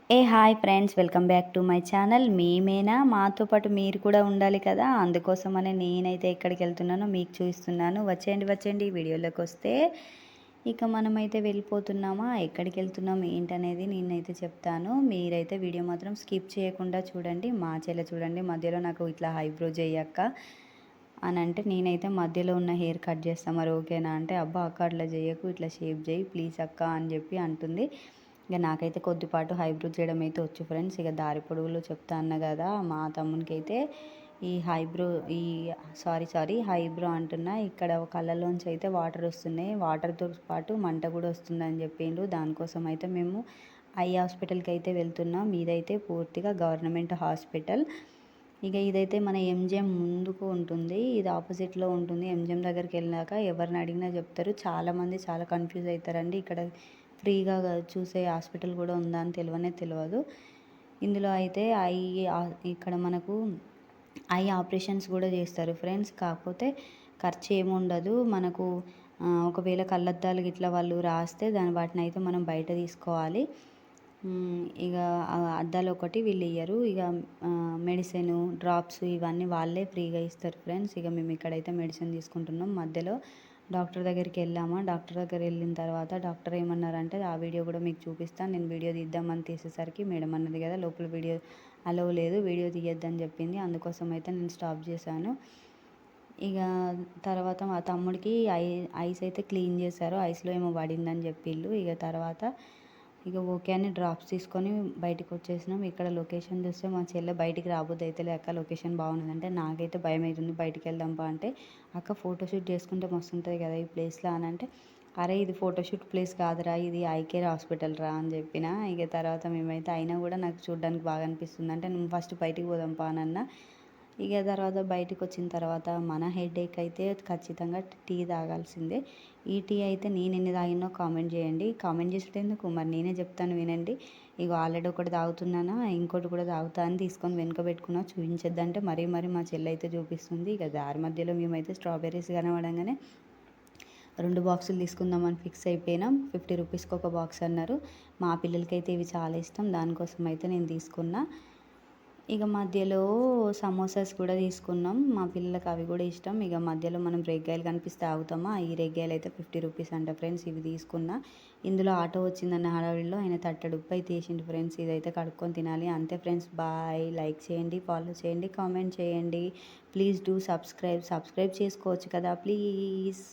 Hi friends, welcome back to my channel. మేమేనా, మాతో పాటు మీరు కూడా ఉండాలి కదా, అందుకోసమనే నేనైతే ఎక్కడికి వెళ్తున్నానో మీకు చూపిస్తున్నాను. వచ్చేయండి వీడియోలోకి వస్తే ఇక మనమైతే వెళ్ళిపోతున్నామా, ఎక్కడికి వెళ్తున్నాం ఏంటనేది నేనైతే చెప్తాను. మీరైతే వీడియో మాత్రం స్కిప్ చేయకుండా చూడండి. మా చెల్లె చూడండి మధ్యలో నాకు ఇట్లా హైబ్రో చేయక్క అని అంటే, నేనైతే మధ్యలో ఉన్న హెయిర్ కట్ చేస్తాం, మరి ఓకేనా అంటే, అబ్బా అక్క అట్లా చేయకు, ఇట్లా షేప్ చేయి ప్లీజ్ అక్క అని చెప్పి అంటుంది. ఇక నాకైతే కొద్దిపాటు హైబ్రో చేయడం అయితే వచ్చు ఫ్రెండ్స్. ఇక దారి పొడవులో చెప్తా అన్న కదా, మా తమ్మునికి అయితే ఈ హైబ్రో అంటున్నా, ఇక్కడ కళ్ళలోంచి అయితే వాటర్ వస్తున్నాయి, వాటర్తో పాటు మంట కూడా వస్తుందని చెప్పిండు. దానికోసం అయితే మేము ఐ హాస్పిటల్కి అయితే వెళ్తున్నాం. ఇదైతే పూర్తిగా గవర్నమెంట్ హాస్పిటల్. ఇక ఇదైతే మన ఎంజిఎం ముందుకు ఉంటుంది, ఇది ఆపోజిట్లో ఉంటుంది. ఎంజిఎం దగ్గరికి వెళ్ళాక ఎవరిని అడిగినా చెప్తారు. చాలామంది చాలా కన్ఫ్యూజ్ అవుతారండి. ఇక్కడ ఫ్రీగా చూసే హాస్పిటల్ కూడా ఉందా అని తెలియదు. ఇందులో అయితే ఇక్కడ మనకు ఐ ఆపరేషన్స్ కూడా చేస్తారు ఫ్రెండ్స్. కాకపోతే ఖర్చు ఏముండదు మనకు. ఒకవేళ కళ్ళద్దాలు ఇట్లా వాళ్ళు రాస్తే వాటిని అయితే మనం బయట తీసుకోవాలి. ఇక అద్దాలు ఒకటి వీళ్ళు ఇయ్యరు. ఇక మెడిసిన్, డ్రాప్స్ ఇవన్నీ వాళ్ళే ఫ్రీగా ఇస్తారు ఫ్రెండ్స్. ఇక మేము ఇక్కడైతే మెడిసిన్ తీసుకుంటున్నాం. మధ్యలో డాక్టర్ దగ్గరికి వెళ్ళామా, డాక్టర్ దగ్గర వెళ్ళిన తర్వాత డాక్టర్ ఏమన్నారంటే, ఆ వీడియో కూడా మీకు చూపిస్తాను. నేను వీడియో తీద్దామని తీసేసరికి మేడం అన్నది కదా లోపల వీడియో అలో లేదు, వీడియో తీయొద్దని చెప్పింది. అందుకోసం అయితే నేను స్టాప్ చేశాను. ఇక తర్వాత మా తమ్ముడికి ఐస్ అయితే క్లీన్ చేశారు, ఐస్లో ఏమో పడిందని చెప్పిళ్ళు. ఇక తర్వాత ఇక ఓకే అని డ్రాప్స్ తీసుకొని బయటకు వచ్చేసినాం. ఇక్కడ లొకేషన్ చూస్తే మా చెల్లె బయటికి రాబోద్దు అయితే అక్క లొకేషన్ బాగున్నదంటే, నాకైతే భయం అవుతుంది బయటికి వెళ్దాంపా అంటే, అక్క ఫోటోషూట్ చేసుకుంటే మస్తు ఉంటుంది కదా ఈ ప్లేస్లో అని అంటే, అరే ఇది ఫోటోషూట్ ప్లేస్ కాదురా, ఇది ఐ కేర్ హాస్పిటల్ రా అని చెప్పిన. ఇక తర్వాత మేమైతే అయినా కూడా నాకు చూడడానికి బాగా అనిపిస్తుంది అంటే, నువ్వు ఫస్ట్ బయటికి పోదాంపా అని అన్న. ఇక తర్వాత బయటకు వచ్చిన తర్వాత మన హెడేక్ అయితే ఖచ్చితంగా టీ తాగాల్సిందే. ఈ టీ అయితే నేను ఎన్ని తాగినో కామెంట్ చేయండి. కామెంట్ చేసేటందుకు మరి నేనే చెప్తాను వినండి. ఇక ఆల్రెడీ ఒకటి తాగుతున్నానా, ఇంకోటి కూడా తాగుతా అని తీసుకొని వెనుక పెట్టుకున్నా, చూపించద్దంటే మరీ మా చెల్లి అయితే చూపిస్తుంది. ఇక దారి మధ్యలో మేమైతే స్ట్రాబెర్రీస్ కనబడంగానే 2 బాక్సులు తీసుకుందామని ఫిక్స్ అయిపోయినాం. 50 రూపీస్కి ఒక బాక్స్ అన్నారు. మా పిల్లలకైతే ఇవి చాలా ఇష్టం, దానికోసం అయితే నేను తీసుకున్నా. ఇక మధ్యలో సమోసాస్ కూడా తీసుకున్నాం, మా పిల్లలకి అవి కూడా ఇష్టం. ఇక మధ్యలో మనం రేగ్గాయలు కనిపిస్తే ఆగుతామా, ఈ రేగ్గాయలు అయితే 50 రూపీస్ అంట ఫ్రెండ్స్. ఇవి తీసుకున్నా. ఇందులో ఆటో వచ్చిందన్న హడావిడిలో ఆయన తట్టడుప్పు అయితే వేసిండు ఫ్రెండ్స్. ఇదైతే కడుక్కొని తినాలి అంతే ఫ్రెండ్స్. బాయ్. లైక్ చేయండి, ఫాలో చేయండి, కామెంట్ చేయండి. ప్లీజ్ డూ సబ్స్క్రైబ్ చేసుకోవచ్చు కదా ప్లీజ్.